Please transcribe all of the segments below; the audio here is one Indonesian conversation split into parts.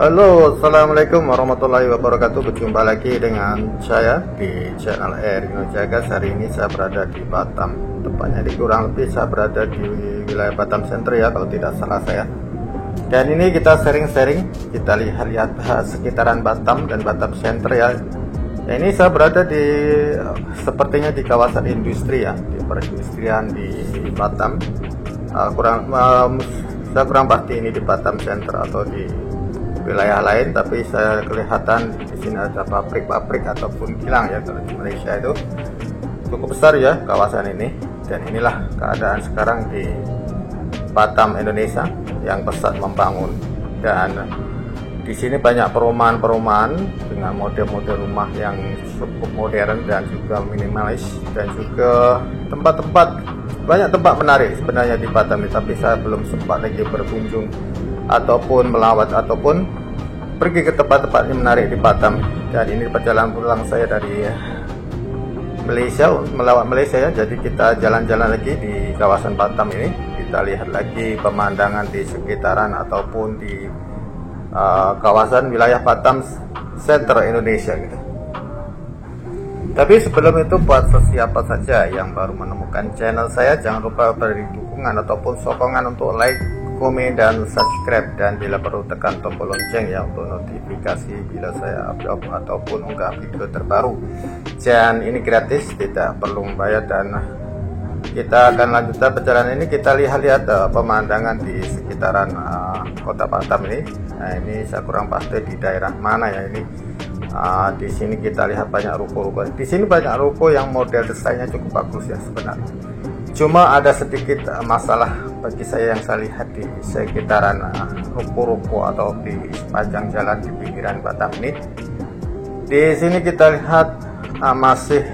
Halo, assalamualaikum warahmatullahi wabarakatuh. Berjumpa lagi dengan saya di channel Erino Jagas. Hari ini saya berada di Batam, tepatnya di kurang lebih saya berada di wilayah Batam Center ya, kalau tidak salah saya. Dan ini kita sharing-sharing, kita lihat sekitaran Batam dan Batam Center ya. Ya, ini saya berada di sepertinya di kawasan industri ya, di perindustrian di Batam. Saya kurang pasti ini di Batam Center atau di wilayah lain, tapi saya kelihatan di sini ada pabrik-pabrik ataupun kilang ya. Kalau di Malaysia itu cukup besar ya kawasan ini. Dan inilah keadaan sekarang di Batam, Indonesia yang pesat membangun. Dan di sini banyak perumahan-perumahan dengan model-model rumah yang cukup modern dan juga minimalis, dan juga banyak tempat menarik sebenarnya di Batam ini, tapi saya belum sempat lagi berkunjung ataupun melawat ataupun pergi ke tempat-tempat yang menarik di Batam. Dan ini perjalanan pulang saya dari Malaysia, melawat Malaysia ya. Jadi kita jalan-jalan lagi di kawasan Batam ini, kita lihat lagi pemandangan di sekitaran ataupun di kawasan wilayah Batam Center Indonesia gitu. Tapi sebelum itu, buat siapa saja yang baru menemukan channel saya, jangan lupa beri dukungan ataupun sokongan untuk like, komen, dan subscribe, dan bila perlu tekan tombol lonceng ya untuk notifikasi bila saya upload ataupun unggah video terbaru. Dan ini gratis, tidak perlu membayar. Dan kita akan lanjutkan perjalanan ini, kita lihat pemandangan di sekitaran kota Batam ini. Nah, ini saya kurang pasti di daerah mana ya ini. Di sini kita lihat banyak ruko-ruko. Di sini banyak ruko yang model desainnya cukup bagus ya sebenarnya. Cuma ada sedikit masalah bagi saya yang saya lihat di sekitaran ruko-ruko atau di sepanjang jalan di pinggiran Batam ini. Di sini kita lihat masih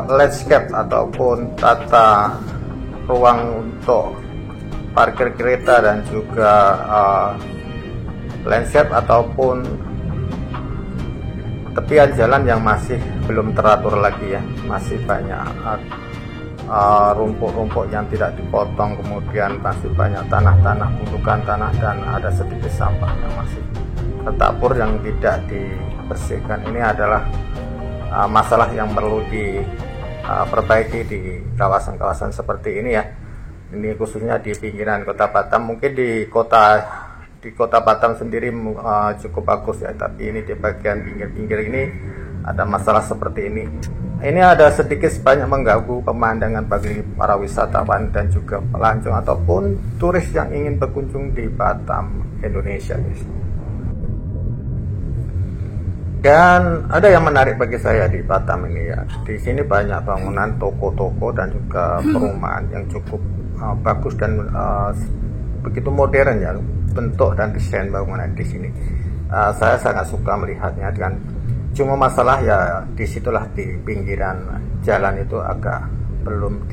landscape ataupun tata ruang untuk parkir kereta, dan juga landscape ataupun tepian jalan yang masih belum teratur lagi ya. Masih banyak rumput-rumput yang tidak dipotong, kemudian masih banyak tanah-tanah, gundukan tanah, dan ada sedikit sampah yang masih tertabur yang tidak dibersihkan. Ini adalah masalah yang perlu diperbaiki di kawasan-kawasan seperti ini ya. Ini khususnya di pinggiran kota Batam. Mungkin di kota Batam sendiri cukup bagus ya, tapi ini di bagian pinggir-pinggir ini ada masalah seperti ini. Ini ada sedikit sebanyak mengganggu pemandangan bagi para wisatawan dan juga pelancong ataupun turis yang ingin berkunjung di Batam, Indonesia. Dan ada yang menarik bagi saya di Batam ini ya. Di sini banyak bangunan toko-toko dan juga perumahan yang cukup bagus dan begitu modern ya, bentuk dan desain bangunan di sini. Saya sangat suka melihatnya. Dan cuma masalah ya disitulah di pinggiran jalan itu agak belum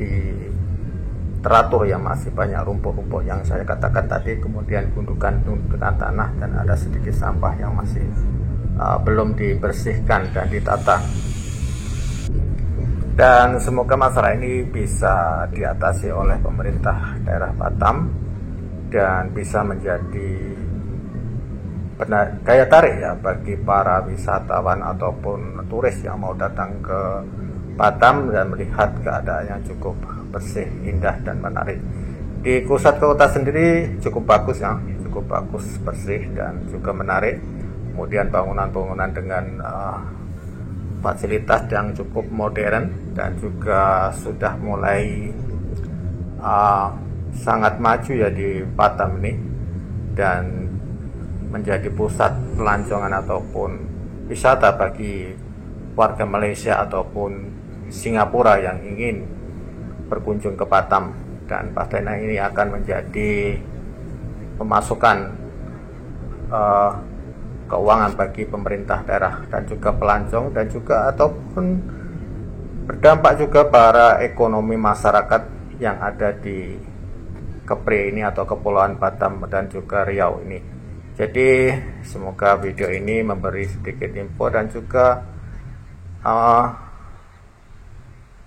teratur ya, masih banyak rumput-rumput yang saya katakan tadi, kemudian gundukan tanah, dan ada sedikit sampah yang masih belum dibersihkan dan ditata. Dan semoga masalah ini bisa diatasi oleh pemerintah daerah Batam dan bisa menjadi daya tarik ya bagi para wisatawan ataupun turis yang mau datang ke Batam dan melihat keadaan yang cukup bersih, indah, dan menarik. Di pusat kota sendiri cukup bagus ya, cukup bagus, bersih, dan juga menarik. Kemudian bangunan-bangunan dengan fasilitas yang cukup modern dan juga sudah mulai sangat maju ya di Batam ini, dan menjadi pusat pelancongan ataupun wisata bagi warga Malaysia ataupun Singapura yang ingin berkunjung ke Batam. Dan pastinya ini akan menjadi pemasukan keuangan bagi pemerintah daerah dan juga pelancong, dan juga ataupun berdampak juga para ekonomi masyarakat yang ada di Kepri ini atau Kepulauan Batam dan juga Riau ini. Jadi semoga video ini memberi sedikit info dan juga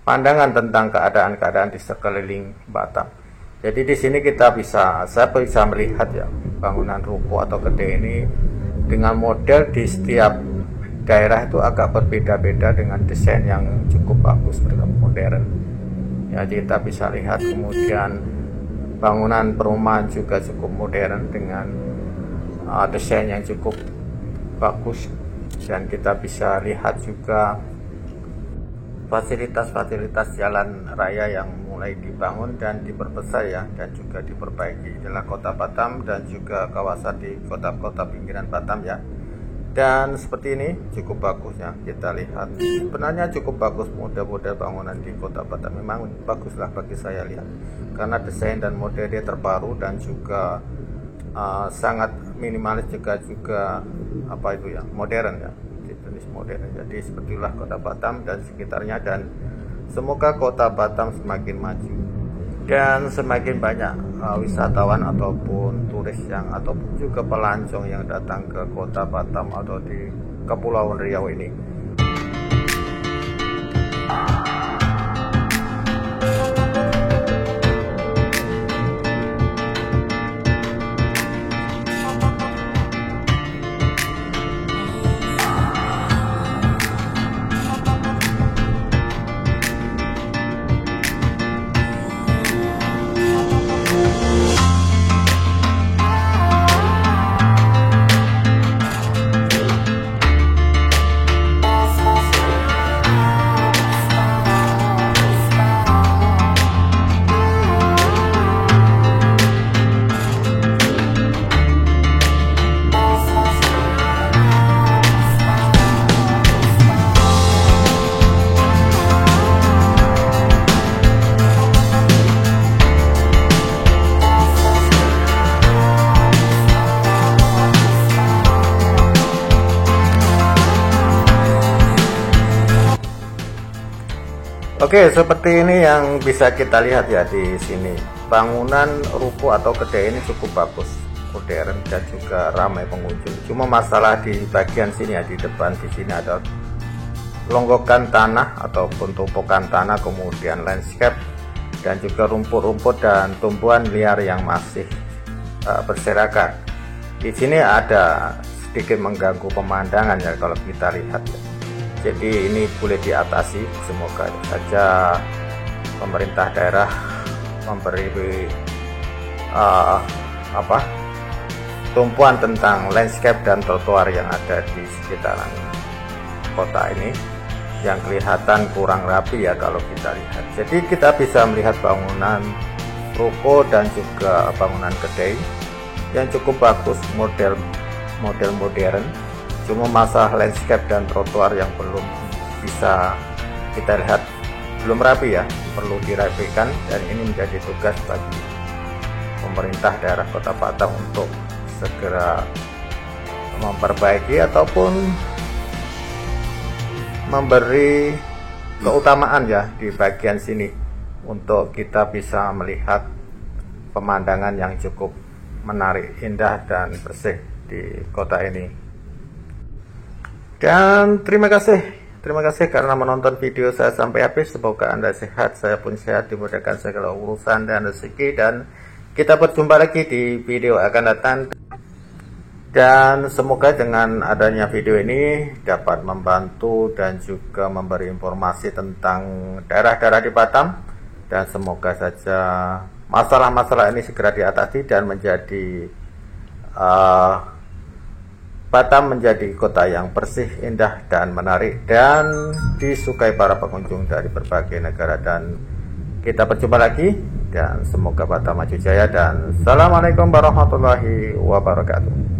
pandangan tentang keadaan-keadaan di sekeliling Batam. Jadi di sini saya bisa melihat ya bangunan ruko atau kedai ini dengan model di setiap daerah itu agak berbeda-beda dengan desain yang cukup bagus modern. Ya, kita bisa lihat kemudian bangunan perumahan juga cukup modern dengan desain yang cukup bagus, dan kita bisa lihat juga fasilitas-fasilitas jalan raya yang mulai dibangun dan diperbesar ya, dan juga diperbaiki adalah Kota Batam dan juga kawasan di kota-kota pinggiran Batam ya. Dan seperti ini cukup bagus ya, kita lihat sebenarnya cukup bagus model-model bangunan di Kota Batam, memang baguslah bagi saya lihat karena desain dan modelnya terbaru dan juga sangat minimalis, juga apa itu ya, modern ya, jenis modern. Jadi sepertilah Kota Batam dan sekitarnya, dan semoga Kota Batam semakin maju dan semakin banyak wisatawan ataupun turis ataupun juga pelancong yang datang ke Kota Batam atau di Kepulauan Riau ini. Oke, seperti ini yang bisa kita lihat ya di sini. Bangunan ruko atau kedai ini cukup bagus, modern dan juga ramai pengunjung. Cuma masalah di bagian sini ya, di depan di sini ada longgokan tanah ataupun tumpukan tanah, kemudian landscape dan juga rumput-rumput dan tumbuhan liar yang masih berserakan. Di sini ada sedikit mengganggu pemandangan ya kalau kita lihat ya. Jadi ini boleh diatasi, semoga saja pemerintah daerah memberi tumpuan tentang landscape dan trotoar yang ada di sekitaran kota ini yang kelihatan kurang rapi ya kalau kita lihat. Jadi kita bisa melihat bangunan ruko dan juga bangunan kedai yang cukup bagus, model modern. Cuma masalah landscape dan trotoar yang belum bisa kita lihat, belum rapi ya, perlu dirapikan, dan ini menjadi tugas bagi pemerintah daerah Kota Batam untuk segera memperbaiki ataupun memberi keutamaan ya di bagian sini untuk kita bisa melihat pemandangan yang cukup menarik, indah dan bersih di kota ini. Dan terima kasih karena menonton video saya sampai habis. Semoga Anda sehat, saya pun sehat, dimudahkan segala urusan dan rezeki, dan kita berjumpa lagi di video akan datang. Dan semoga dengan adanya video ini dapat membantu dan juga memberi informasi tentang daerah-daerah di Batam, dan semoga saja masalah-masalah ini segera diatasi dan menjadi Batam menjadi kota yang bersih, indah, dan menarik, dan disukai para pengunjung dari berbagai negara. Dan kita berjumpa lagi, dan semoga Batam maju jaya, dan assalamualaikum warahmatullahi wabarakatuh.